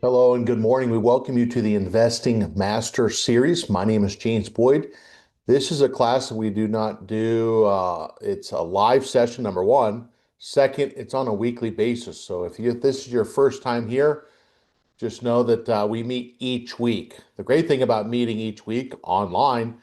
Hello and good morning. We welcome you to the Investing Master Series. My name is James Boyd. This is a class that we do not do. It's a live session, number one. Second, it's on a weekly basis. So if this is your first time here, just know that we meet each week. The great thing about meeting each week online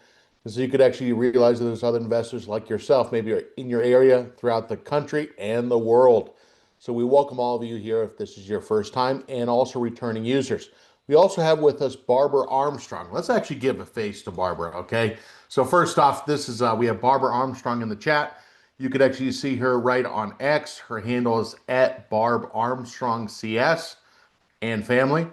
is you could actually realize that there's other investors like yourself, maybe in your area, throughout the country and the world. So we welcome all of you here if this is your first time, and also returning users. We also have with us Barbara Armstrong. Let's actually give a face to Barbara, okay? So first off, this is we have Barbara Armstrong in the chat. You could actually see her right on X. Her handle is at Barb Armstrong CS and family.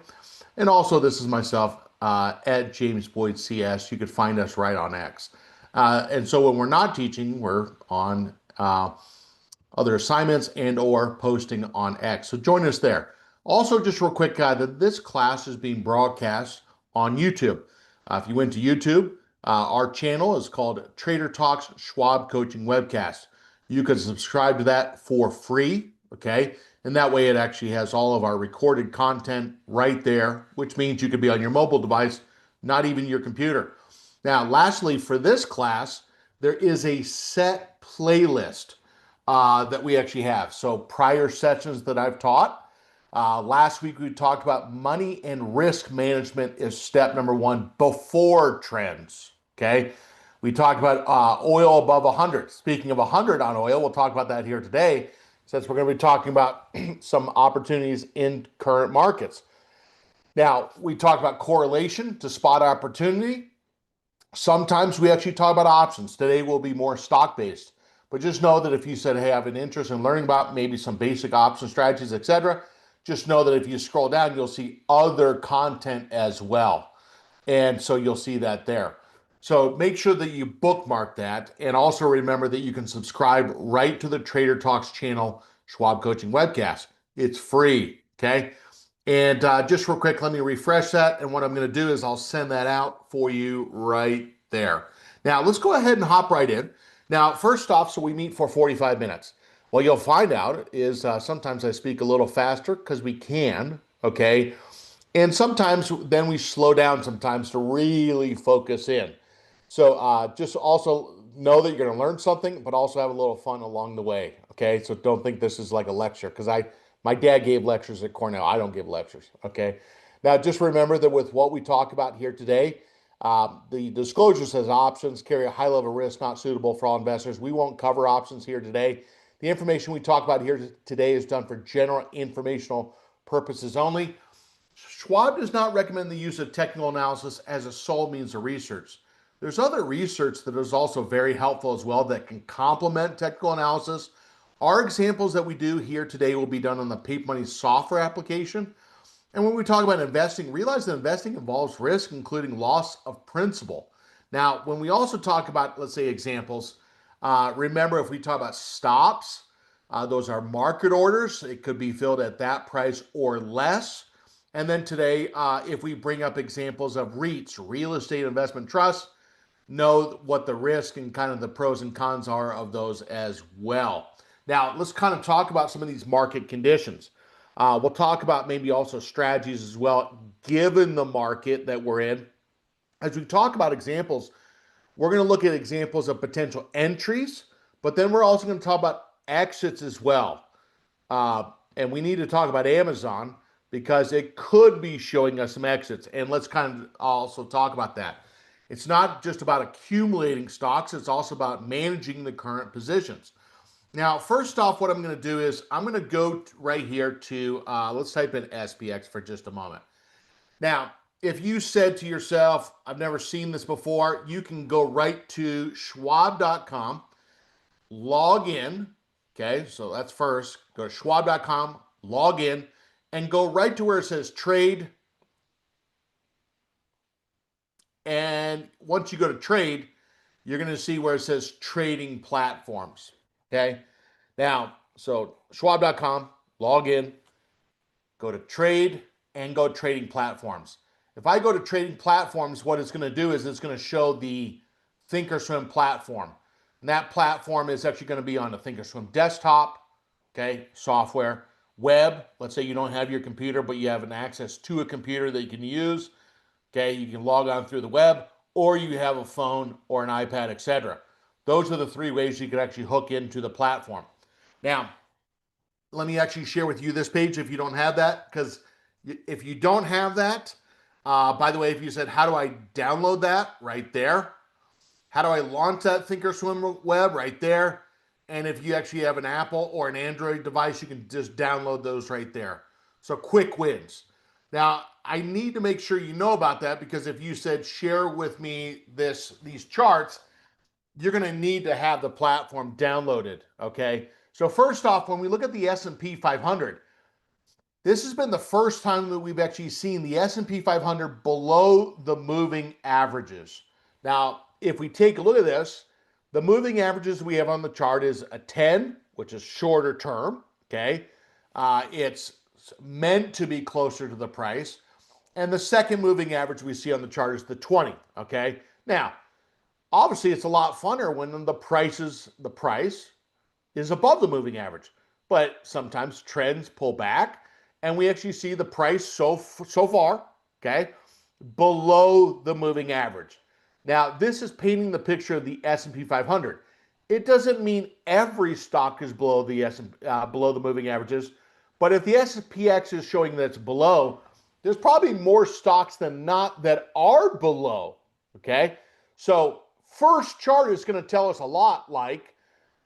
And also, this is myself at James Boyd CS. You could find us right on X. And so when we're not teaching, we're on other assignments and or posting on X. So join us there. Also, just real quick, that this class is being broadcast on YouTube. If you went to YouTube, our channel is called Trader Talks Schwab Coaching Webcast. You can subscribe to that for free, okay? And that way it actually has all of our recorded content right there, which means you could be on your mobile device, not even your computer. Now, lastly, for this class, there is a set playlist that we actually have. So prior sessions that I've taught, last week we talked about money and risk management is step number one before trends, okay? We talked about oil above 100. Speaking of 100 on oil, we'll talk about that here today, since we're going to be talking about some opportunities in current markets. Now, we talked about correlation to spot opportunity. Sometimes we actually talk about options. Today will be more stock-based. But just know that if you said, hey, I have an interest in learning about maybe some basic option strategies, etc., just know that if you scroll down, you'll see other content as well. And so you'll see that there. So make sure that you bookmark that. And also remember that you can subscribe right to the Trader Talks channel, Schwab Coaching Webcast. It's free, okay? And just real quick, let me refresh that. And what I'm going to do is I'll send that out for you right there. Now, let's go ahead and hop right in. Now, first off, so we meet for 45 minutes. What you'll find out is sometimes I speak a little faster because we can, okay? And sometimes then we slow down sometimes to really focus in. So just also know that you're going to learn something, but also have a little fun along the way. Okay, so don't think this is like a lecture because my dad gave lectures at Cornell. I don't give lectures. Okay, now just remember that with what we talk about here today, the disclosure says options carry a high level of risk, not suitable for all investors. We won't cover options here today. The information we talk about here today is done for general informational purposes only. Schwab does not recommend the use of technical analysis as a sole means of research. There's other research that is also very helpful as well that can complement technical analysis. Our examples that we do here today will be done on the Paper Money software application. And when we talk about investing, realize that investing involves risk, including loss of principal. Now, when we also talk about, let's say, examples, remember if we talk about stops, those are market orders. It could be filled at that price or less. And then today, if we bring up examples of REITs, real estate investment trusts, know what the risk and kind of the pros and cons are of those as well. Now, let's kind of talk about some of these market conditions. We'll talk about maybe also strategies as well, given the market that we're in. As we talk about examples, we're going to look at examples of potential entries, but then we're also going to talk about exits as well. And we need to talk about Amazon because it could be showing us some exits. And let's kind of also talk about that. It's not just about accumulating stocks, it's also about managing the current positions. Now, first off, what I'm going to do is I'm going to go right here to, let's type in SPX for just a moment. Now, if you said to yourself, I've never seen this before, you can go right to schwab.com, log in, okay, so that's first, go to schwab.com, log in, and go right to where it says trade. And once you go to trade, you're going to see where it says trading platforms. Okay. Now, so schwab.com, log in, go to trade, and go trading platforms. If I go to trading platforms, what it's going to do is it's going to show the Thinkorswim platform. And that platform is actually going to be on the Thinkorswim desktop, okay, software, web. Let's say you don't have your computer, but you have an access to a computer that you can use. Okay, you can log on through the web, or you have a phone or an iPad, etc. Those are the three ways you can actually hook into the platform. Now, let me actually share with you this page if you don't have that, because if you don't have that, by the way, if you said, how do I download that? Right there. How do I launch that Thinkorswim web? Right there. And if you actually have an Apple or an Android device, you can just download those right there. So quick wins. Now, I need to make sure you know about that, because if you said share with me these charts, you're going to need to have the platform downloaded, okay? So first off, when we look at the S&P 500, this has been the first time that we've actually seen the S&P 500 below the moving averages. Now, if we take a look at this, the moving averages we have on the chart is a 10, which is shorter term, okay? It's meant to be closer to the price. And the second moving average we see on the chart is the 20, okay? Now, obviously it's a lot funner when the price is above the moving average, but sometimes trends pull back and we actually see the price so far, okay, below the moving average. Now, this is painting the picture of the S&P 500. It doesn't mean every stock is below the moving averages, but if the SPX is showing that it's below, there's probably more stocks than not that are below, okay? So first chart is going to tell us a lot, like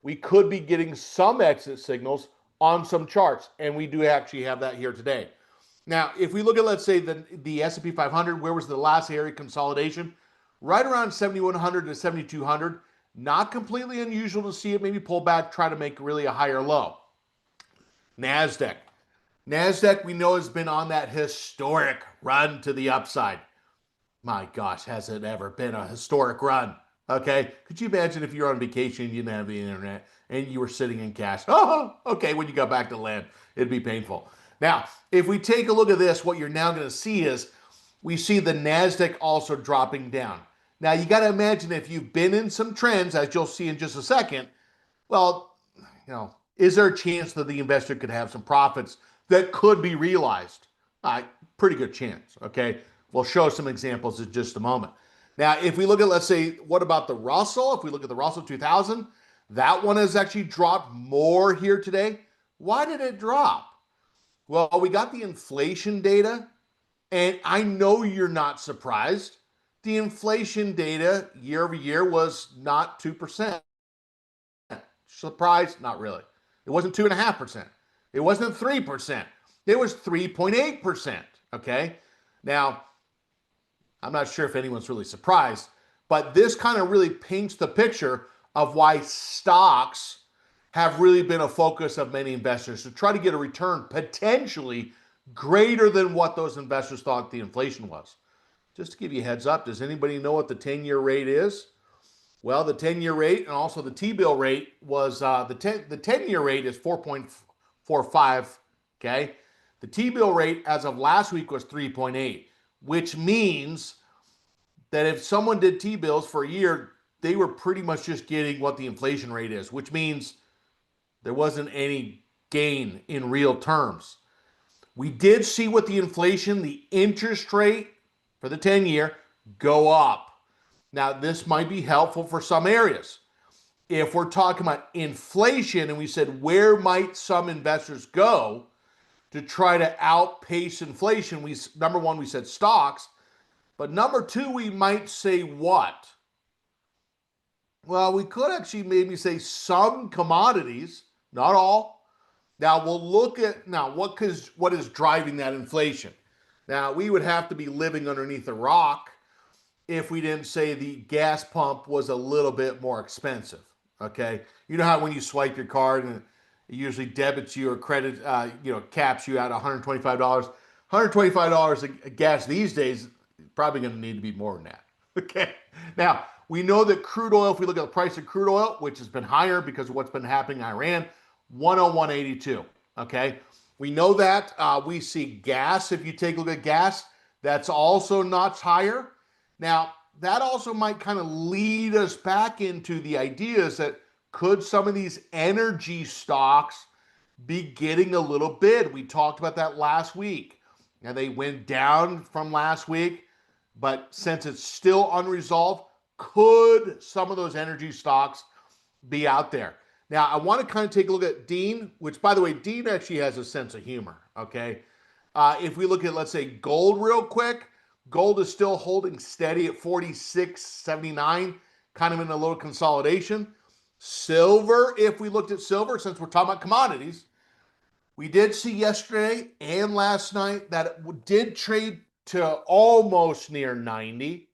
we could be getting some exit signals on some charts, and we do actually have that here today. Now, if we look at, let's say, the S&P 500, where was the last area consolidation? Right around 7,100 to 7,200. Not completely unusual to see it maybe pull back, try to make really a higher low. NASDAQ. NASDAQ, we know, has been on that historic run to the upside. My gosh, has it ever been a historic run? Okay, could you imagine if you're on vacation, you didn't have the internet, and you were sitting in cash? Oh, okay, when you got back to land, it'd be painful. Now, if we take a look at this, what you're now going to see is we see the NASDAQ also dropping down. Now, you got to imagine if you've been in some trends, as you'll see in just a second, well, is there a chance that the investor could have some profits that could be realized? Pretty good chance, okay? We'll show some examples in just a moment. Now, if we look at, let's say, what about the Russell? If we look at the Russell 2000, that one has actually dropped more here today. Why did it drop? Well, we got the inflation data, and I know you're not surprised. The inflation data year over year was not 2%. Surprise? Not really. It wasn't 2.5%. It wasn't 3%. It was 3.8%, okay? Now, I'm not sure if anyone's really surprised, but this kind of really paints the picture of why stocks have really been a focus of many investors to try to get a return potentially greater than what those investors thought the inflation was. Just to give you a heads up, does anybody know what the 10-year rate is? Well, the 10-year rate and also the T-bill rate was, the 10-year rate is 4.45, okay? The T-bill rate as of last week was 3.8, which means that if someone did T-bills for a year, they were pretty much just getting what the inflation rate is, which means there wasn't any gain in real terms. We did see what the inflation, the interest rate for the 10-year go up. Now, this might be helpful for some areas. If we're talking about inflation and we said, where might some investors go to try to outpace inflation? Number one, we said stocks. But number two, we might say what? Well, we could actually maybe say some commodities, not all. Now, we'll look at what is driving that inflation. Now, we would have to be living underneath a rock if we didn't say the gas pump was a little bit more expensive, okay? You know how when you swipe your card and it usually debits you or credit, caps you at $125? $125 a gas these days, probably going to need to be more than that, okay? Now, we know that crude oil, if we look at the price of crude oil, which has been higher because of what's been happening in Iran, 101.82, okay? We know that. We see gas, if you take a look at gas, that's also notched higher. Now, that also might kind of lead us back into the ideas that could some of these energy stocks be getting a little bid. We talked about that last week. Now they went down from last week, but since it's still unresolved, could some of those energy stocks be out there? Now, I want to kind of take a look at Dean, which, by the way, Dean actually has a sense of humor, okay? If we look at, let's say, gold real quick, gold is still holding steady at 46.79, kind of in a little consolidation. Silver, if we looked at silver, since we're talking about commodities, we did see yesterday and last night that it did trade to almost near 90.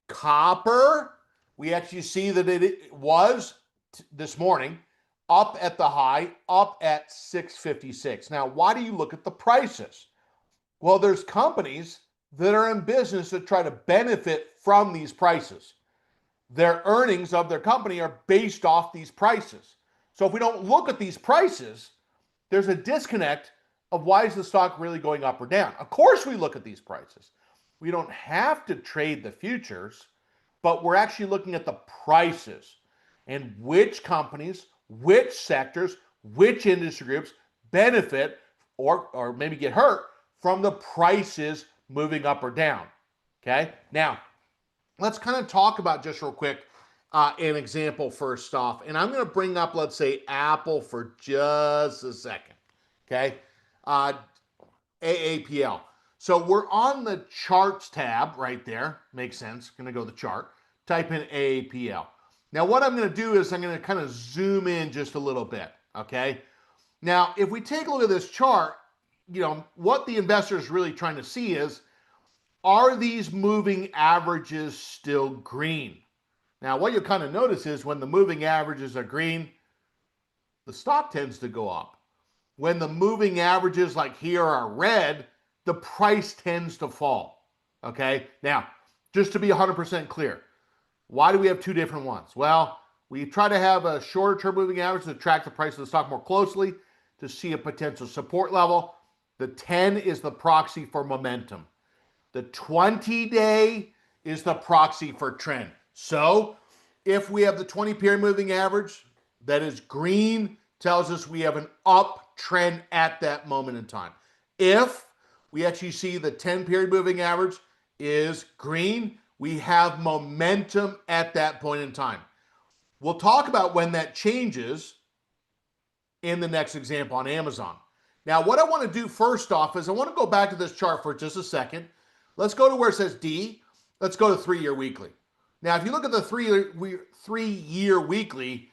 Copper, we actually see that it was this morning up at the high, up at 656. Now, why do you look at the prices? Well, there's companies that are in business that try to benefit from these prices. Their earnings of their company are based off these prices. So if we don't look at these prices, there's a disconnect of why is the stock really going up or down. Of course, we look at these prices. We don't have to trade the futures, but we're actually looking at the prices and which companies, which sectors, which industry groups benefit or maybe get hurt from the prices moving up or down. Okay, now let's kind of talk about just real quick an example first off. And I'm going to bring up, let's say, Apple for just a second. Okay, AAPL. So we're on the charts tab right there. Makes sense. Going to go to the chart. Type in AAPL. Now what I'm going to do is I'm going to kind of zoom in just a little bit. Okay. Now if we take a look at this chart, you know, what the investor is really trying to see is, are these moving averages still green? Now, what you'll kind of notice is when the moving averages are green, the stock tends to go up. When the moving averages like here are red, the price tends to fall. Okay? Now, just to be 100% clear, why do we have two different ones? Well, we try to have a shorter term moving average to track the price of the stock more closely to see a potential support level. The 10 is the proxy for momentum. The 20-day is the proxy for trend. So if we have the 20 period moving average that is green, tells us we have an uptrend at that moment in time. If we actually see the 10 period moving average is green, we have momentum at that point in time. We'll talk about when that changes in the next example on Amazon. Now, what I want to do first off is I want to go back to this chart for just a second. Let's go to where it says D. Let's go to 3-year weekly. Now, if you look at the three-year weekly,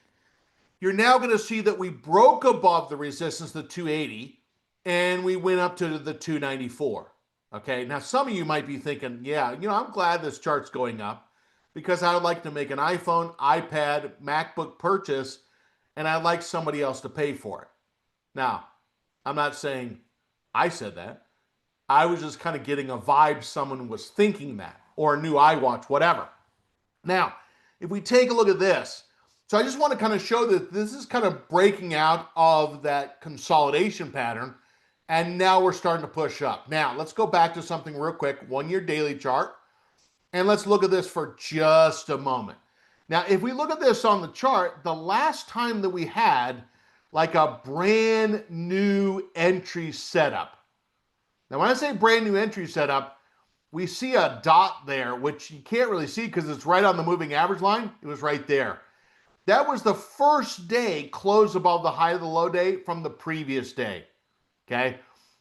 you're now going to see that we broke above the resistance, the 280, and we went up to the 294. Okay, now some of you might be thinking, yeah, you know, I'm glad this chart's going up because I would like to make an iPhone, iPad, MacBook purchase, and I'd like somebody else to pay for it. Now, I'm not saying I said that. I was just kind of getting a vibe someone was thinking that, or a new iWatch, whatever. Now, if we take a look at this, so I just want to kind of show that this is kind of breaking out of that consolidation pattern, and now we're starting to push up. Now, let's go back to something real quick, 1-year daily chart, and let's look at this for just a moment. Now, if we look at this on the chart, the last time that we had like a brand new entry setup. Now, when I say brand new entry setup, we see a dot there, which you can't really see because it's right on the moving average line. It was right there. That was the first day close above the high of the low day from the previous day. Okay.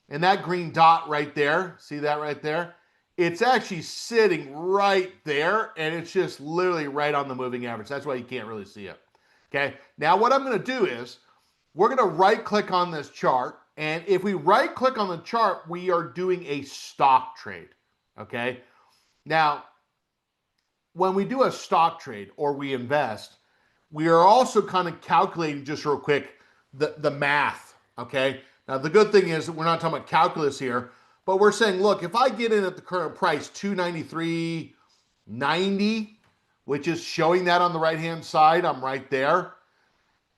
And that green dot right there, see that right there? It's actually sitting right there, and it's just literally right on the moving average. That's why you can't really see it. Okay. Now, what I'm going to do is we're going to right click on this chart. And if we right click on the chart, we are doing a stock trade. Okay. Now, when we do a stock trade or we invest, we are also kind of calculating just real quick the math. Okay. Now, the good thing is that we're not talking about calculus here, but we're saying, look, if I get in at the current price, 293.90, which is showing that on the right-hand side, I'm right there.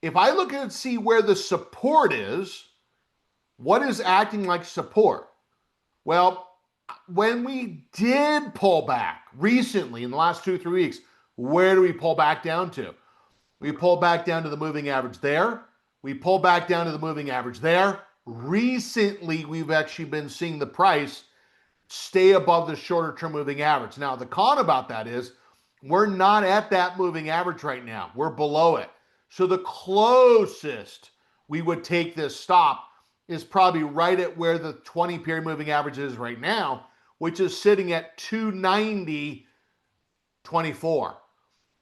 If I look at it, see where the support is, what is acting like support? Well, when we did pull back recently in the last 2 or 3 weeks, where do we pull back down to? We pull back down to the moving average there. We pull back down to the moving average there. Recently, we've actually been seeing the price stay above the shorter term moving average. Now, the con about that is we're not at that moving average right now. We're below it. So the closest we would take this stop is probably right at where the 20 period moving average is right now, which is sitting at 290.24.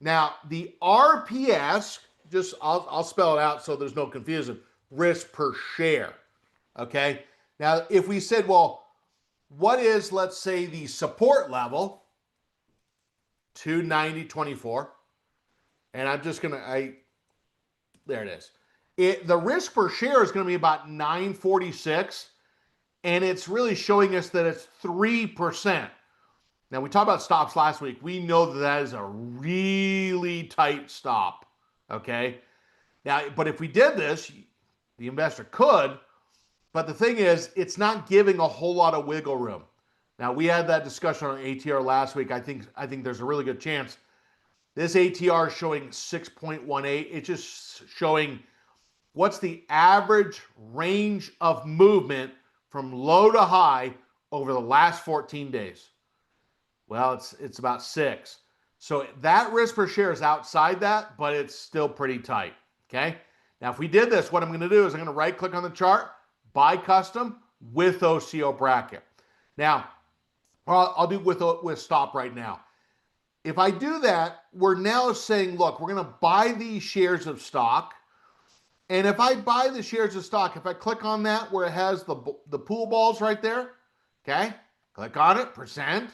Now, the RPS, just I'll spell it out so there's no confusion, risk per share. Okay. Now, if we said, well, what is, let's say, the support level? 290.24. And I'm just gonna, there it is. The risk per share is going to be about 946, and it's really showing us that it's 3%. Now, we talked about stops last week. We know that that is a really tight stop, okay? Now, but if we did this, the investor could, but the thing is, it's not giving a whole lot of wiggle room. Now, we had that discussion on ATR last week. I think there's a really good chance. This ATR is showing 6.18. It's just showing what's the average range of movement from low to high over the last 14 days. Well, it's about 6. So that risk per share is outside that, but it's still pretty tight, okay? Now, if we did this, what I'm going to do is I'm going to right-click on the chart, buy custom with OCO bracket. Now, I'll do with stop right now. If I do that, we're now saying, look, we're going to buy these shares of stock. And if I buy the shares of stock, if I click on that where it has the pool balls right there, okay, click on it, percent,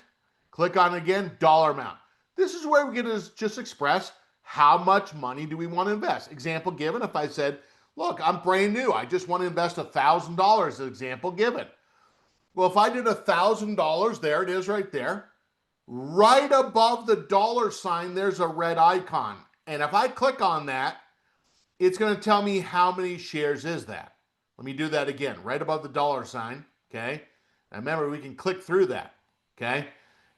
click on it again, dollar amount. This is where we get to just express how much money do we want to invest. Example given, if I said, look, I'm brand new. I just want to invest $1,000, example given. Well, if I did $1,000, there it is right there. Right above the dollar sign, there's a red icon. And if I click on that, it's going to tell me how many shares is that. Let me do that again, right above the dollar sign, okay? And remember, we can click through that, okay?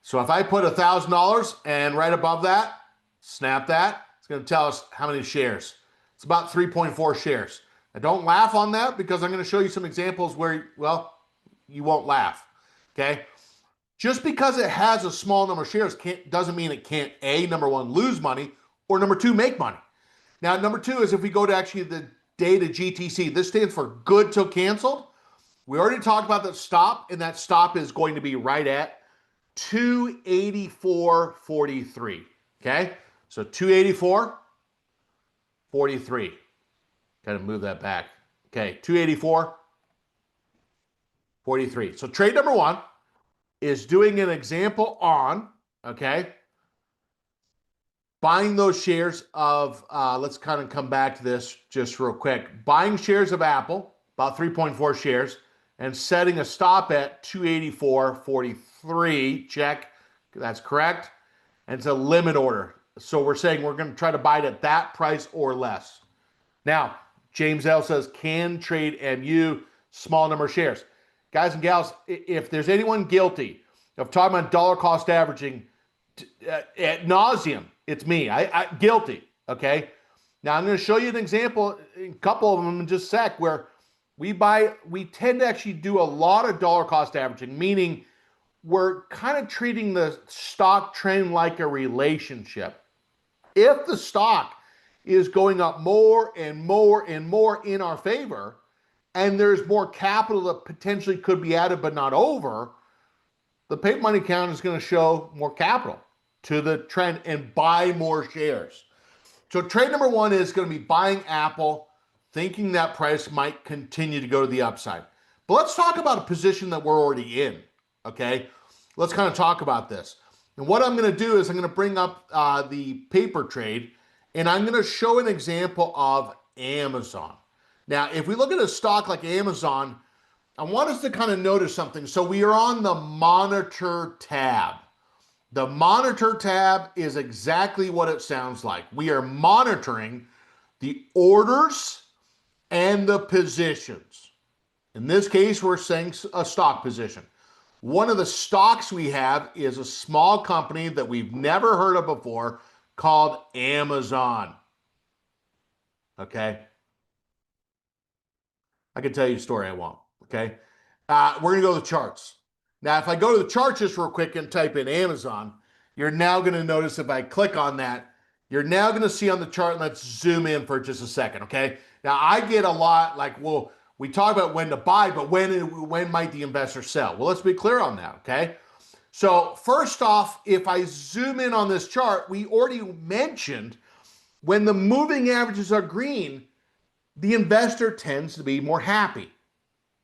So if I put $1,000 and right above that, snap that, it's going to tell us how many shares. It's about 3.4 shares. Now, don't laugh on that because I'm going to show you some examples where, well, you won't laugh, okay? Just because it has a small number of shares doesn't mean it can't, A, number one, lose money, or number two, make money. Now, number two is if we go to actually the data GTC, this stands for good till canceled. We already talked about the stop, and that stop is going to be right at 284.43, okay? So 284.43. Kind of move that back. Okay, 284.43. So trade number one is doing an example on, okay, buying those shares of, let's kind of come back to this just real quick. Buying shares of Apple, about 3.4 shares, and setting a stop at 284.43. Check, that's correct. And it's a limit order. So we're saying we're going to try to buy it at that price or less. Now, James L says, can trade MU, small number of shares. Guys and gals, if there's anyone guilty of talking about dollar cost averaging ad nauseum, it's me. I guilty, okay? Now, I'm going to show you an example, a couple of them in just a sec, where we tend to actually do a lot of dollar cost averaging, meaning we're kind of treating the stock trend like a relationship. If the stock is going up more and more and more in our favor, and there's more capital that potentially could be added but not over, the paper money account is going to show more capital to the trend and buy more shares. So trade number one is going to be buying Apple, thinking that price might continue to go to the upside. But let's talk about a position that we're already in, okay? Let's kind of talk about this. And what I'm going to do is I'm going to bring up the paper trade, and I'm going to show an example of Amazon. Now, if we look at a stock like Amazon, I want us to kind of notice something. So we are on the monitor tab. The monitor tab is exactly what it sounds like. We are monitoring the orders and the positions. In this case, we're saying a stock position. One of the stocks we have is a small company that we've never heard of before called Amazon. Okay. I can tell you a story I won't. Okay. We're going to go to the charts. Now, if I go to the charts just real quick and type in Amazon, you're now going to notice if I click on that, you're now going to see on the chart. Let's zoom in for just a second. Okay. Now, I get a lot like, well, we talk about when to buy, but when might the investor sell? Well, let's be clear on that. Okay. So first off, if I zoom in on this chart, we already mentioned when the moving averages are green, the investor tends to be more happy.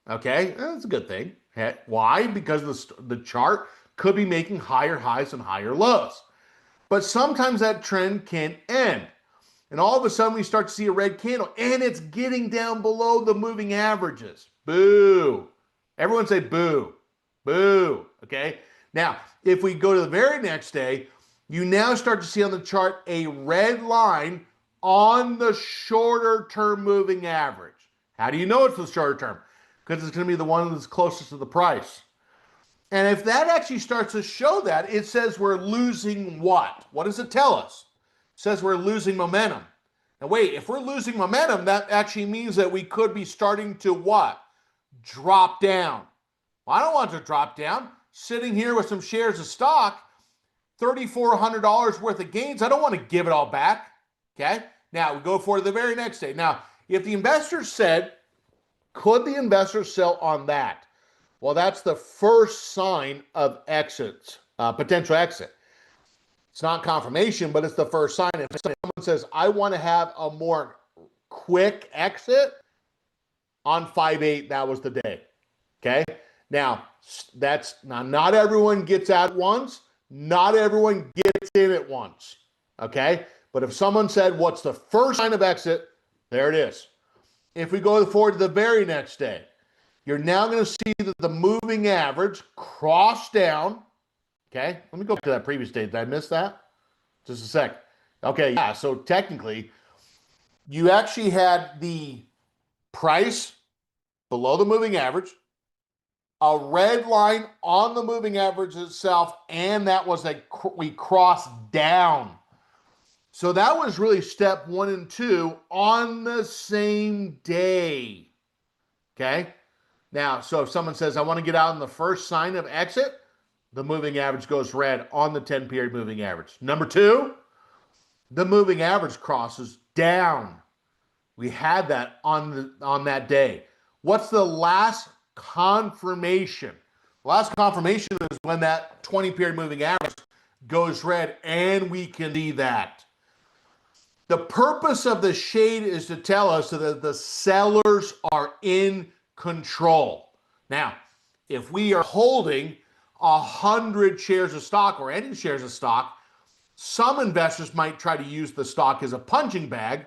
Okay, that's a good thing. Why? Because the chart could be making higher highs and higher lows. But sometimes that trend can end. And all of a sudden we start to see a red candle and it's getting down below the moving averages. Boo. Everyone say boo. Boo. Okay. Now, if we go to the very next day, you now start to see on the chart a red line on the shorter term moving average. How do you know it's the shorter term? Because it's going to be the one that's closest to the price. And if that actually starts to show that, it says we're losing what? What does it tell us? It says we're losing momentum. Now wait, if we're losing momentum, that actually means that we could be starting to what? Drop down. Well, I don't want to drop down. Sitting here with some shares of stock, $3,400 worth of gains. I don't want to give it all back. Okay. Now we go for the very next day. Now, if the investor said, could the investor sell on that? Well, that's the first sign of exit, potential exit. It's not confirmation, but it's the first sign. If someone says, I want to have a more quick exit on 5/8, that was the day. Okay. Now, not everyone gets out at once. Not everyone gets in at once. Okay. But if someone said, what's the first sign of exit? There it is. If we go forward to the very next day, you're now going to see that the moving average crossed down. Okay. Let me go back to that previous day. Did I miss that? Just a sec. Okay. Yeah. So technically, you actually had the price below the moving average, a red line on the moving average itself, and that was we crossed down. So that was really step 1 and 2 on the same day. Okay. Now, so if someone says, I want to get out in the first sign of exit, the moving average goes red on the 10-period moving average. Number 2, the moving average crosses down. We had that on that day. What's the last confirmation? The last confirmation is when that 20-period moving average goes red, and we can see that. The purpose of the shade is to tell us that the sellers are in control. Now, if we are holding 100 shares of stock or any shares of stock, some investors might try to use the stock as a punching bag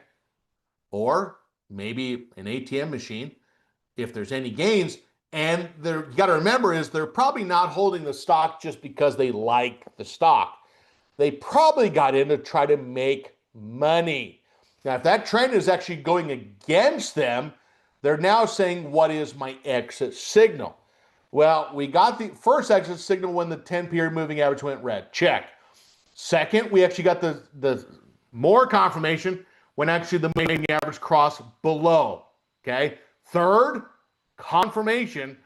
or maybe an ATM machine if there's any gains. And you got to remember is they're probably not holding the stock just because they like the stock. They probably got in to try to make money. Now, if that trend is actually going against them, they're now saying, what is my exit signal? Well, we got the first exit signal when the 10-period moving average went red. Check. Second, we actually got the more confirmation when actually the moving average crossed below. Okay. Third, confirmation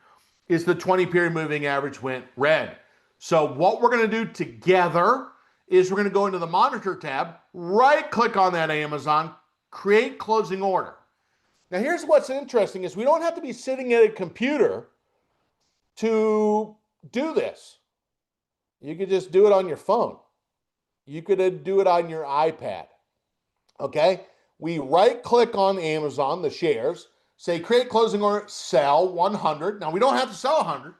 is the 20-period moving average went red. So what we're going to do together is we're going to go into the monitor tab, right-click on that Amazon, create closing order. Now, here's what's interesting is we don't have to be sitting at a computer to do this. You could just do it on your phone. You could do it on your iPad. Okay? We right-click on Amazon, the shares, say create closing order, sell 100. Now, we don't have to sell 100.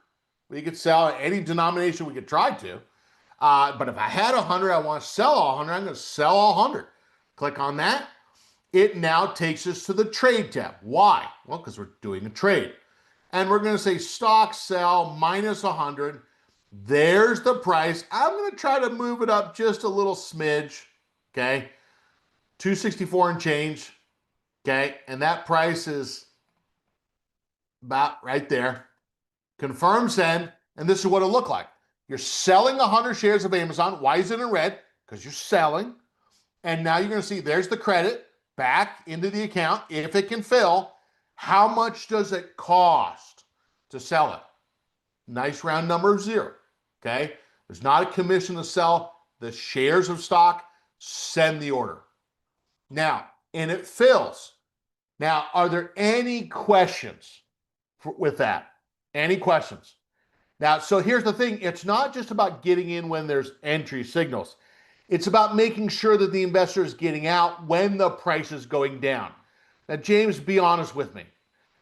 We could sell any denomination we could try to. But if I had 100, I want to sell all 100, I'm going to sell all 100. Click on that. It now takes us to the trade tab. Why? Well, because we're doing a trade. And we're going to say stock sell minus 100. There's the price. I'm going to try to move it up just a little smidge. Okay. 264 and change. Okay. And that price is about right there. Confirm send. And this is what it'll look like. You're selling 100 shares of Amazon. Why is it in red? Because you're selling. And now you're going to see there's the credit back into the account if it can fill. How much does it cost to sell it? Nice round number of 0. Okay. There's not a commission to sell the shares of stock. Send the order. Now, and it fills. Now, are there any questions with that? Any questions? Now, so here's the thing. It's not just about getting in when there's entry signals. It's about making sure that the investor is getting out when the price is going down. Now, James, be honest with me.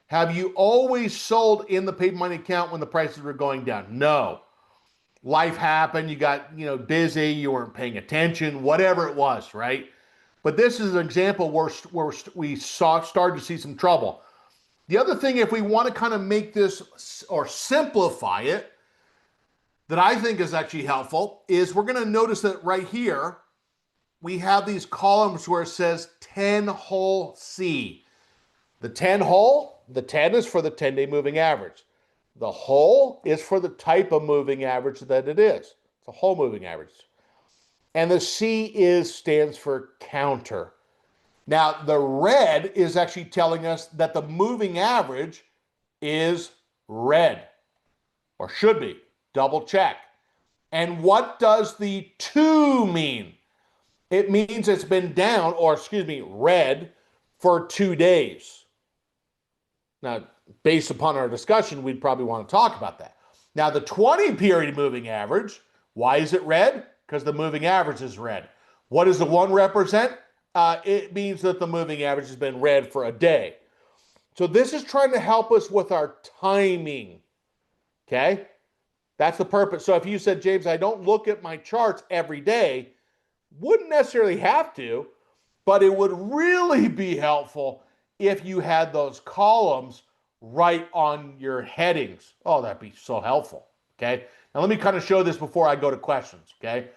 Have you always sold in the paid money account when the prices were going down? No. Life happened. You got, busy. You weren't paying attention, whatever it was, right? But this is an example where we started to see some trouble. The other thing, if we want to kind of make this or simplify it, that I think is actually helpful, is we're going to notice that right here, we have these columns where it says 10-hole C. The 10-hole, the 10 is for the 10-day moving average. The hole is for the type of moving average that it is. It's a whole moving average. And the C stands for counter. Now, the red is actually telling us that the moving average is red, or should be. Double check. And what does the 2 mean? It means it's been down, red, for 2 days. Now, based upon our discussion, we'd probably want to talk about that. Now, the 20-period moving average, why is it red? Because the moving average is red. What does the 1 represent? It means that the moving average has been red for a day. So this is trying to help us with our timing, okay? That's the purpose. So if you said, James, I don't look at my charts every day, wouldn't necessarily have to, but it would really be helpful if you had those columns right on your headings. Oh, that'd be so helpful, okay? Now let me kind of show this before I go to questions, okay?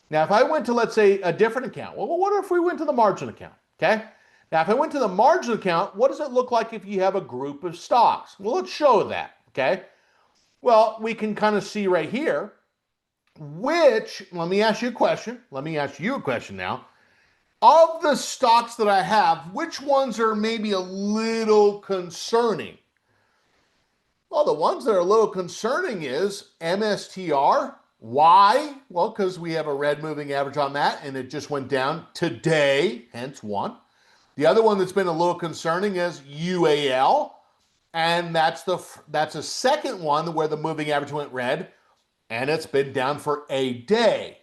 Now, if I went to, let's say, a different account, well, what if we went to the margin account, okay? Now, if I went to the margin account, what does it look like if you have a group of stocks? Well, let's show that, okay? Well, we can kind of see right here, let me ask you a question. Let me ask you a question now. Of the stocks that I have, which ones are maybe a little concerning? Well, the ones that are a little concerning is MSTR. Why? Well, because we have a red moving average on that, and it just went down today, hence 1. The other one that's been a little concerning is UAL, and that's a second one where the moving average went red, and it's been down for a day.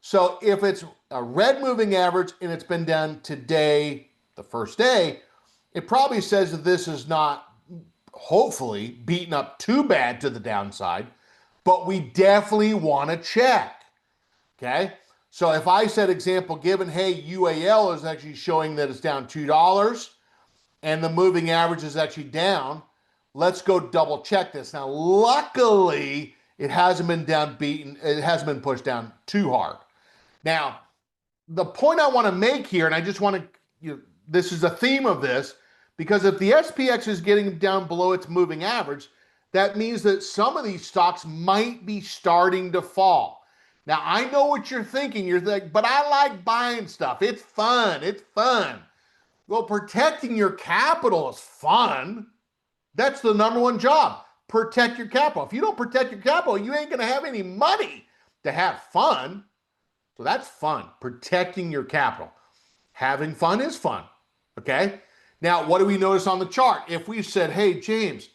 So if it's a red moving average and it's been down today, the first day, it probably says that this is not, hopefully, beaten up too bad to the downside, but we definitely want to check, okay? So if I said, example given, hey, UAL is actually showing that it's down $2 and the moving average is actually down, let's go double check this. Now, luckily, it hasn't been pushed down too hard. Now, the point I want to make here, and I just want to, this is a theme of this, because if the SPX is getting down below its moving average, that means that some of these stocks might be starting to fall. Now, I know what you're thinking. You're like, but I like buying stuff. It's fun. It's fun. Well, protecting your capital is fun. That's the number 1 job. Protect your capital. If you don't protect your capital, you ain't going to have any money to have fun. So that's fun. Protecting your capital. Having fun is fun. Okay? Now, what do we notice on the chart? If we said, hey, James,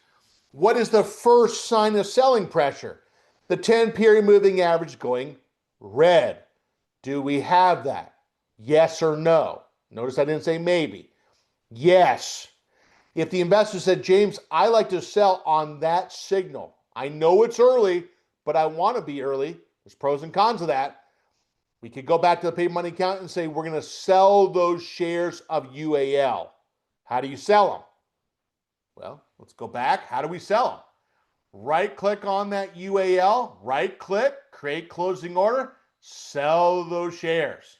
what is the first sign of selling pressure? The 10-period moving average going red. Do we have that? Yes or no? Notice I didn't say maybe. Yes. If the investor said, James, I like to sell on that signal. I know it's early, but I want to be early. There's pros and cons of that. We could go back to the paid money account and say, we're going to sell those shares of UAL. How do you sell them? Well, let's go back. How do we sell them? Right click on that UAL, right click, create closing order, sell those shares.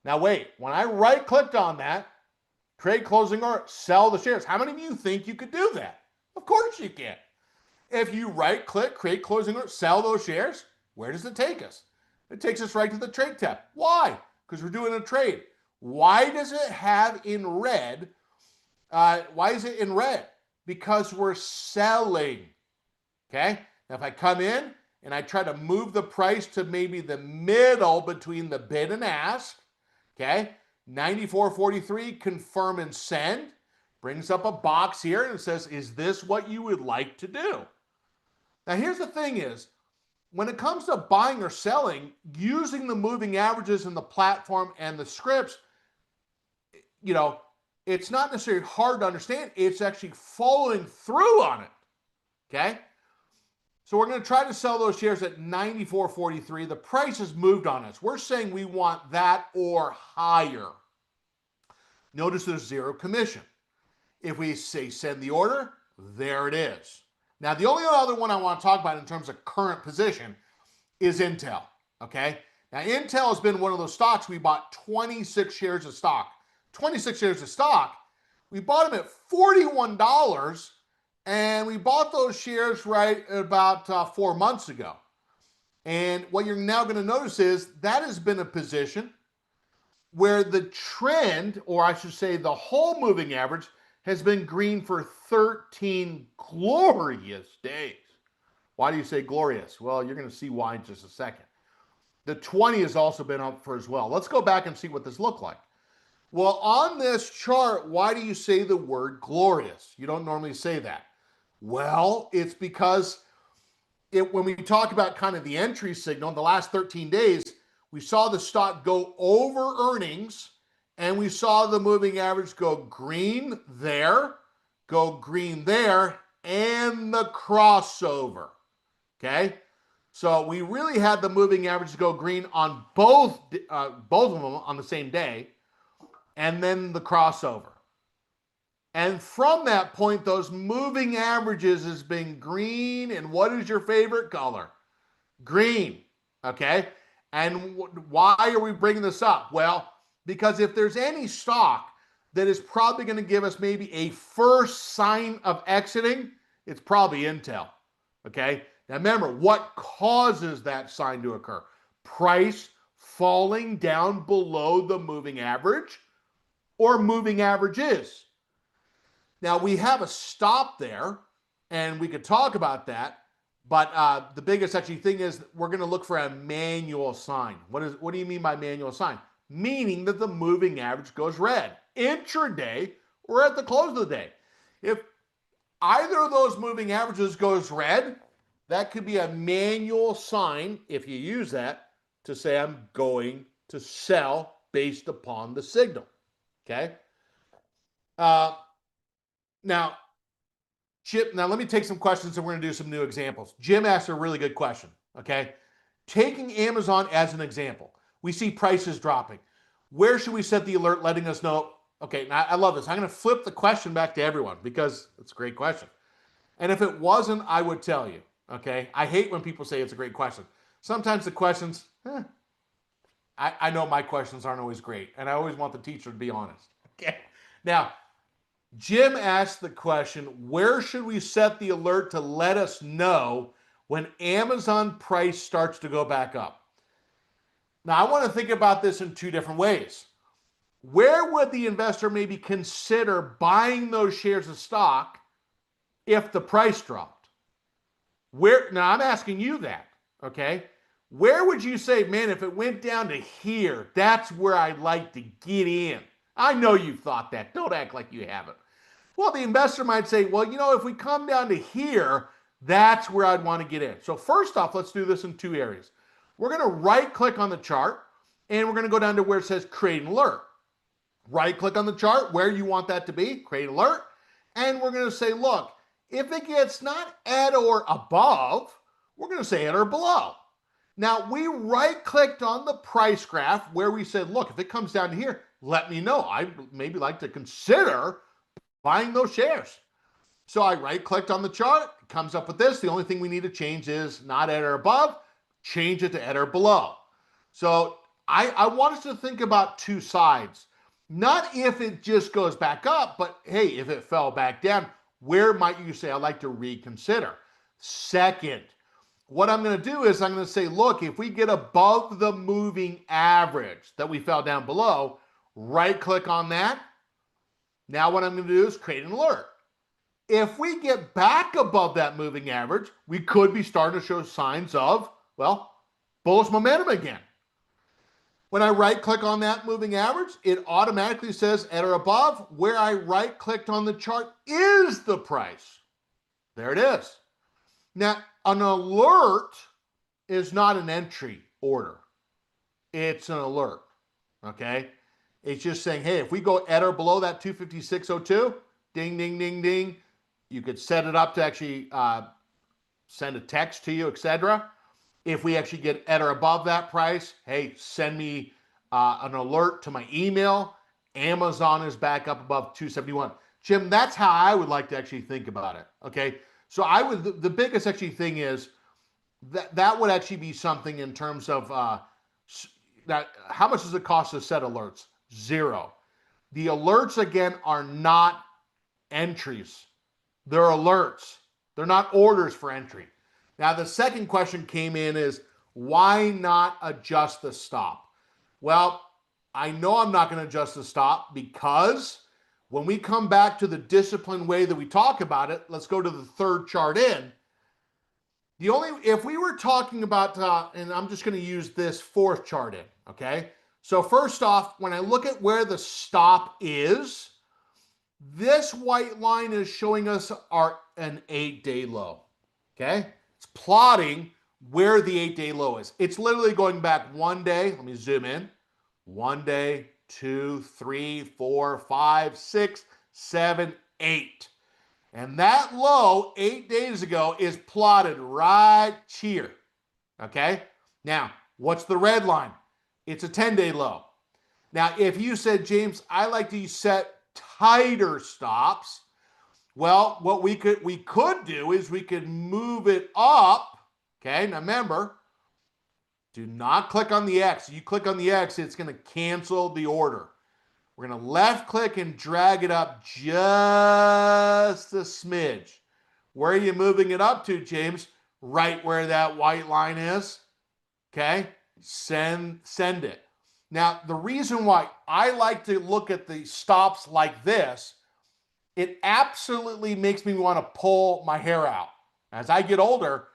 Now wait, when I right clicked on that, create closing order, sell the shares. How many of you think you could do that? Of course you can. If you right click, create closing order, sell those shares, where does it take us? It takes us right to the trade tab. Why? Because we're doing a trade. Why does it have in red Why is it in red? Because we're selling. Okay. Now, if I come in and I try to move the price to maybe the middle between the bid and ask, okay, 94.43, confirm and send, brings up a box here and it says, is this what you would like to do? Now, here's the thing is, when it comes to buying or selling, using the moving averages in the platform and the scripts, you know, it's not necessarily hard to understand. It's actually following through on it. Okay. So we're going to try to sell those shares at 94.43. The price has moved on us. We're saying we want that or higher. Notice there's zero commission. If we say send the order, there it is. Now, the only other one I want to talk about in terms of current position is Intel. Okay. Now, Intel has been one of those stocks. We bought 26 shares of stock. 26 shares of stock. We bought them at $41. And we bought those shares right about 4 months ago. And what you're now going to notice is that has been a position where the trend, or I should say the whole moving average, has been green for 13 glorious days. Why do you say glorious? Well, you're going to see why in just a second. The 20 has also been up for as well. Let's go back and see what this looked like. Well, on this chart, why do you say the word glorious? You don't normally say that. Well, it's because when we talk about kind of the entry signal in the last 13 days, we saw the stock go over earnings and we saw the moving average go green there, and the crossover. Okay. So we really had the moving average go green on both of them on the same day, and then the crossover. And from that point, those moving averages has been green. And what is your favorite color? Green. Okay. And why are we bringing this up? Well, because if there's any stock that is probably going to give us maybe a first sign of exiting, it's probably Intel. Okay. Now remember, what causes that sign to occur? Price falling down below the moving average or moving averages. Now, we have a stop there, and we could talk about that, but the biggest actually thing is we're going to look for a manual sign. What do you mean by manual sign? Meaning that the moving average goes red, intraday or at the close of the day. If either of those moving averages goes red, that could be a manual sign, if you use that, to say I'm going to sell based upon the signal, okay? Now, Chip, let me take some questions and we're going to do some new examples. Jim asked a really good question, okay? Taking Amazon as an example, we see prices dropping. Where should we set the alert letting us know? Okay, now I love this. I'm going to flip the question back to everyone because it's a great question. And if it wasn't, I would tell you, okay? I hate when people say it's a great question. Sometimes the questions, I know my questions aren't always great, and I always want the teacher to be honest, okay? Now, Jim asked the question, where should we set the alert to let us know when Amazon price starts to go back up? Now, I want to think about this in two different ways. Where would the investor maybe consider buying those shares of stock if the price dropped? Now, I'm asking you that, okay? Where would you say, man, if it went down to here, that's where I'd like to get in? I know you've thought that. Don't act like you haven't. Well, the investor might say, well, if we come down to here, that's where I'd want to get in. So first off, let's do this in two areas. We're going to right click on the chart and we're going to go down to where it says create an alert. Right click on the chart where you want that to be, create alert. And we're going to say, look, if it gets not at or above, we're going to say at or below. Now, we right clicked on the price graph where we said, look, if it comes down to here, let me know. I'd maybe like to consider buying those shares. So I right clicked on the chart, it comes up with this. The only thing we need to change is not at or above, change it to at or below. So I want us to think about two sides. Not if it just goes back up, but hey, if it fell back down, where might you say I'd like to reconsider? Second, what I'm going to do is I'm going to say, look, if we get above the moving average that we fell down below, right click on that, Now what I'm going to do is create an alert. If we get back above that moving average, we could be starting to show signs of, well, bullish momentum again. When I right click on that moving average, it automatically says at or above. Where I right clicked on the chart is the price. There it is. Now, an alert is not an entry order. It's an alert, okay? It's just saying, hey, if we go at or below that 256.02, ding, ding, ding, ding, you could set it up to actually send a text to you, etc. If we actually get at or above that price, hey, send me an alert to my email. Amazon is back up above 271. Jim, that's how I would like to actually think about it, okay? So I would, the biggest actually thing is that would actually be something in terms of that. How much does it cost to set alerts? 0. The alerts, again, are not entries. They're alerts. They're not orders for entry. Now, the second question came in is, why not adjust the stop? Well, I know I'm not going to adjust the stop because when we come back to the disciplined way that we talk about it, let's go to the third chart in. If we were talking about, and I'm just going to use this fourth chart in, okay? So first off, when I look at where the stop is, this white line is showing us an 8-day low, okay? It's plotting where the 8-day low is. It's literally going back 1 day. Let me zoom in. 1 day, 2, 3, 4, 5, 6, 7, 8. And that low 8 days ago is plotted right here, okay? Now, what's the red line? It's a 10-day low. Now, if you said, James, I like to set tighter stops, well, what we could do is we could move it up, okay? Now remember, do not click on the X. You click on the X, it's going to cancel the order. We're going to left click and drag it up just a smidge. Where are you moving it up to, James? Right where that white line is. Okay? Send it. Now, the reason why I like to look at the stops like this, it absolutely makes me want to pull my hair out. As I get older,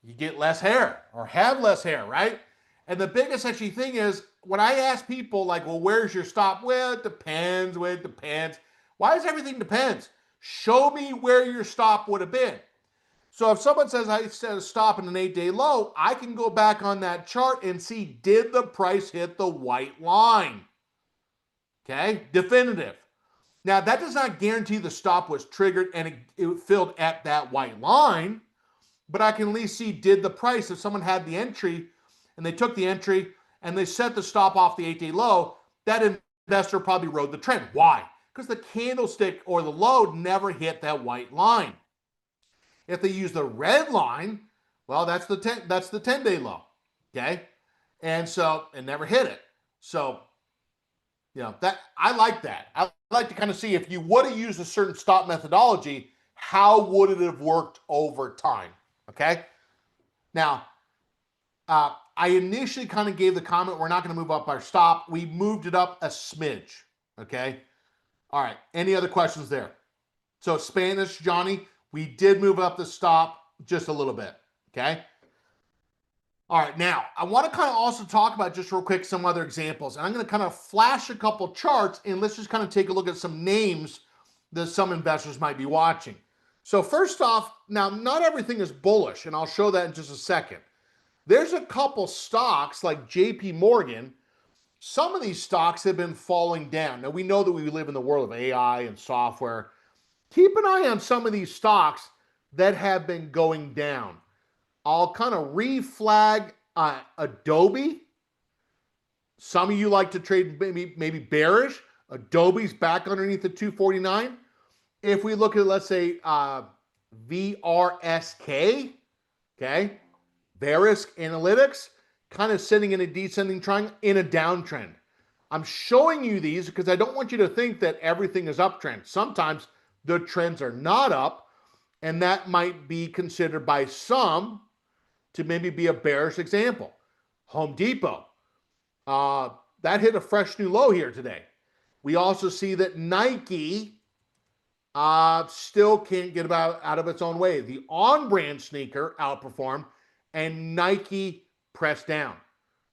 you get less hair or have less hair, right? And the biggest actually thing is when I ask people like, well, where's your stop? Well, it depends. Well, it depends. Why does everything depends? Show me where your stop would have been. So if someone says I set a stop in an 8-day low, I can go back on that chart and see, did the price hit the white line? Okay, definitive. Now, that does not guarantee the stop was triggered and it filled at that white line, but I can at least see, did the price, if someone had the entry and they took the entry and they set the stop off the 8-day low, that investor probably rode the trend. Why? Because the candlestick or the low never hit that white line. If they use the red line, well, that's the 10-day low, okay? And so it never hit it. So, you know, that I like that. I like to kind of see if you would have used a certain stop methodology, how would it have worked over time, okay? Now, I initially kind of gave the comment, we're not going to move up our stop. We moved it up a smidge, okay? All right, any other questions there? So Spanish, Johnny, we did move up the stop just a little bit, okay? All right, now, I want to kind of also talk about just real quick some other examples. And I'm going to kind of flash a couple charts, and let's just kind of take a look at some names that some investors might be watching. So first off, now, not everything is bullish, and I'll show that in just a second. There's a couple stocks like JP Morgan. Some of these stocks have been falling down. Now, we know that we live in the world of AI and software. Keep an eye on some of these stocks that have been going down. I'll kind of reflag Adobe. Some of you like to trade maybe bearish. Adobe's back underneath the 249. If we look at, let's say, VRSK, okay, Verisk Analytics, kind of sitting in a descending triangle in a downtrend. I'm showing you these because I don't want you to think that everything is uptrend. Sometimes the trends are not up, and that might be considered by some to maybe be a bearish example. Home Depot, that hit a fresh new low here today. We also see that Nike still can't get out of its own way. The on-brand sneaker outperformed, and Nike pressed down.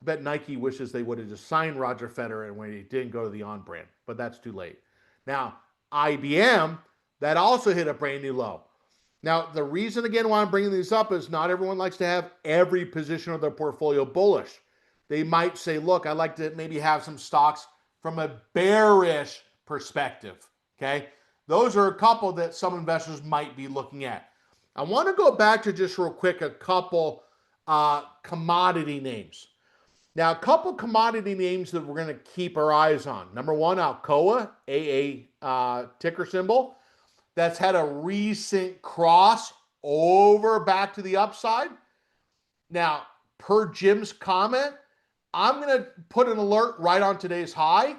I bet Nike wishes they would have just signed Roger Federer and when he didn't go to the on-brand, but that's too late. Now, IBM, that also hit a brand new low. Now, the reason, again, why I'm bringing these up is not everyone likes to have every position of their portfolio bullish. They might say, look, I like to maybe have some stocks from a bearish perspective, okay? Those are a couple that some investors might be looking at. I want to go back to just real quick a couple commodity names. Now, a couple commodity names that we're going to keep our eyes on. Number one, Alcoa, AA ticker symbol. That's had a recent cross over back to the upside. Now, per Jim's comment, I'm going to put an alert right on today's high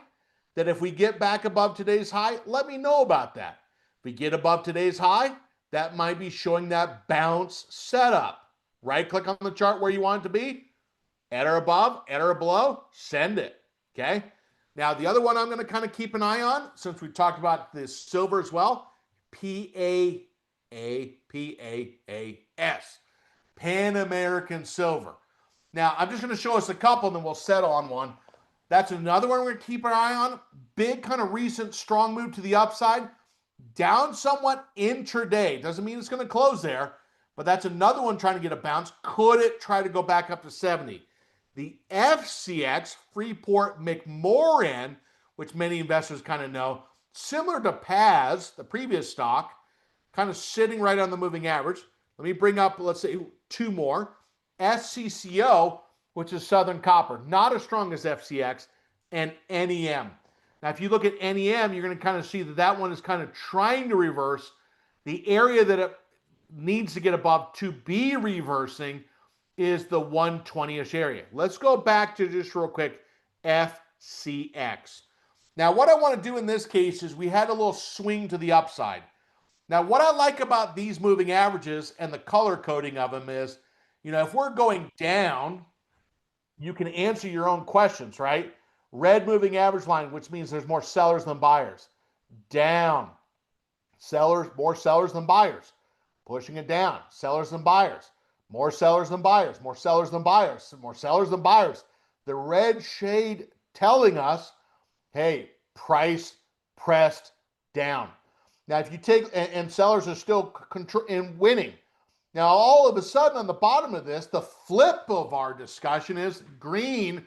that if we get back above today's high, let me know about that. If we get above today's high, that might be showing that bounce setup. Right click on the chart where you want it to be. At or above, at or below, send it, okay? Now, the other one I'm going to kind of keep an eye on, since we talked about this silver as well, PAAS, Pan American Silver. Now, I'm just going to show us a couple, and then we'll settle on one. That's another one we're going to keep an eye on. Big kind of recent strong move to the upside. Down somewhat intraday. Doesn't mean it's going to close there, but that's another one trying to get a bounce. Could it try to go back up to 70? The FCX, Freeport McMoran, which many investors kind of know, similar to PAS, the previous stock, kind of sitting right on the moving average. Let me bring up, let's say, two more. SCCO, which is Southern Copper, not as strong as FCX, and NEM. Now, if you look at NEM, you're going to kind of see that that one is kind of trying to reverse. The area that it needs to get above to be reversing is the 120-ish area. Let's go back to just real quick, FCX. Now, what I want to do in this case is we had a little swing to the upside. Now, what I like about these moving averages and the color coding of them is, you know, if we're going down, you can answer your own questions, right? Red moving average line, which means there's more sellers than buyers. Down, sellers, more sellers than buyers. Pushing it down, sellers than buyers. More sellers than buyers, more sellers than buyers, more sellers than buyers. The red shade telling us, hey, price pressed down. Now, if you take, and sellers are still winning. Now, all of a sudden on the bottom of this, the flip of our discussion is green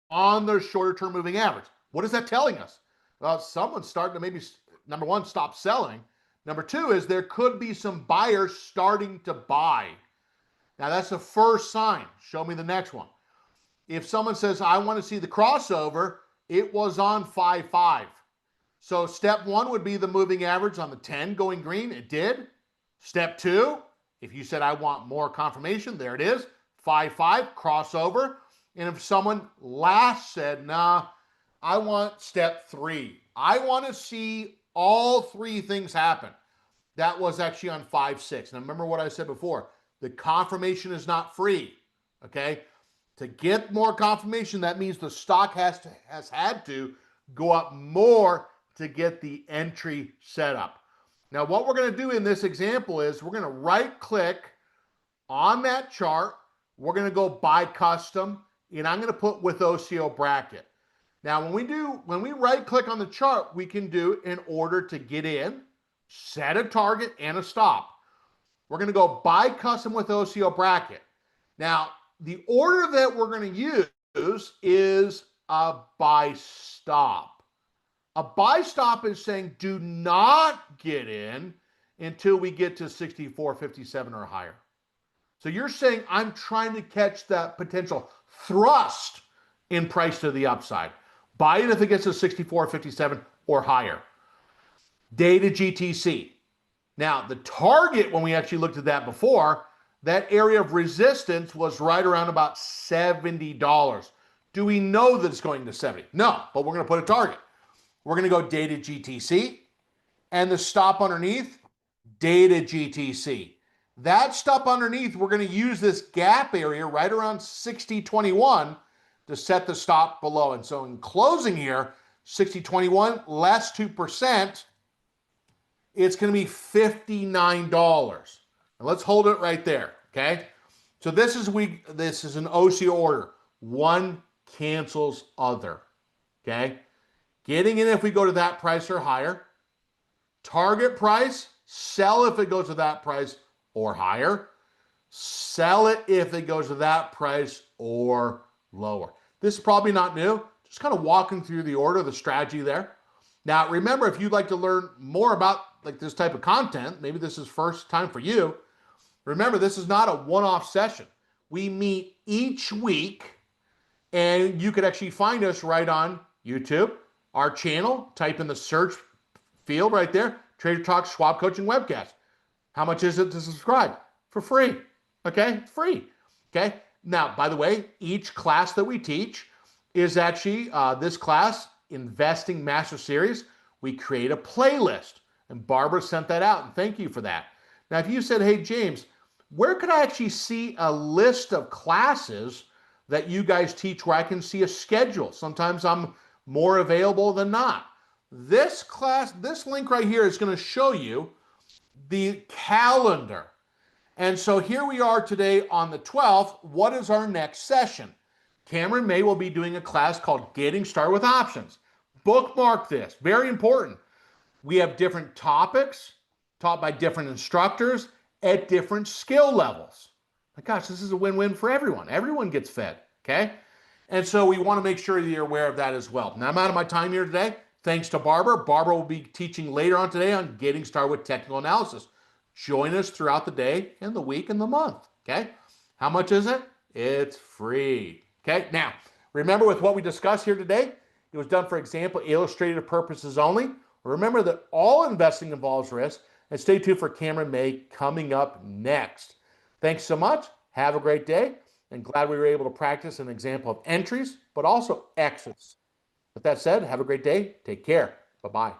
on their shorter term moving average. What is that telling us? Well, someone's starting to maybe, number one, stop selling. Number two is there could be some buyers starting to buy. Now, that's the first sign. Show me the next one. If someone says, I want to see the crossover, it was on 5.5. So step one would be the moving average on the 10 going green. It did. Step two, if you said, I want more confirmation, there it is. 5.5, crossover. And if someone last said, nah, I want step three. I want to see all three things happen. That was actually on 5.6. Now, remember what I said before. The confirmation is not free, okay? To get more confirmation, that means the stock has had to go up more to get the entry set up. Now, what we're going to do in this example is we're going to right-click on that chart. We're going to go buy custom, and I'm going to put with OCO bracket. Now, when we right-click on the chart, we can do in order to get in, set a target, and a stop. We're going to go buy custom with OCO bracket. Now, the order that we're going to use is a buy stop. A buy stop is saying do not get in until we get to 64.57 or higher. So you're saying I'm trying to catch that potential thrust in price to the upside. Buy it if it gets to 64.57 or higher. Data GTC. Now, the target, when we actually looked at that before, that area of resistance was right around about $70. Do we know that it's going to 70? No, but we're going to put a target. We're going to go data GTC, and the stop underneath, data GTC. That stop underneath, we're going to use this gap area right around 60.21 to set the stop below. And so in closing here, 60/21 less 2%, it's going to be $59. And let's hold it right there, okay? So this is an OC order. One cancels other, okay? Getting in if we go to that price or higher. Target price, sell if it goes to that price or higher. Sell it if it goes to that price or lower. This is probably not new. Just kind of walking through the order, the strategy there. Now, remember, if you'd like to learn more about like this type of content, maybe this is first time for you. Remember, this is not a one-off session. We meet each week, and you could actually find us right on YouTube, our channel. Type in the search field right there, Trader Talk Schwab Coaching Webcast. How much is it to subscribe? For free. Okay, free. Okay. Now, by the way, each class that we teach is actually this class, Investing Master Series. We create a playlist, and Barbara sent that out, and thank you for that. Now, if you said, hey, James, where could I actually see a list of classes that you guys teach where I can see a schedule? Sometimes I'm more available than not. This link right here is going to show you the calendar. And so here we are today on the 12th. What is our next session? Cameron May will be doing a class called Getting Started with Options. Bookmark this, very important. We have different topics taught by different instructors at different skill levels. My gosh, this is a win-win for everyone. Everyone gets fed, okay? And so we want to make sure that you're aware of that as well. Now, I'm out of my time here today. Thanks to Barbara. Barbara will be teaching later on today on Getting Started with Technical Analysis. Join us throughout the day and the week and the month, okay? How much is it? It's free, okay? Now, remember with what we discussed here today, it was done for example, illustrative purposes only. Remember that all investing involves risk, and stay tuned for Cameron May coming up next. Thanks so much. Have a great day, and glad we were able to practice an example of entries, but also exits. With that said, have a great day. Take care. Bye-bye.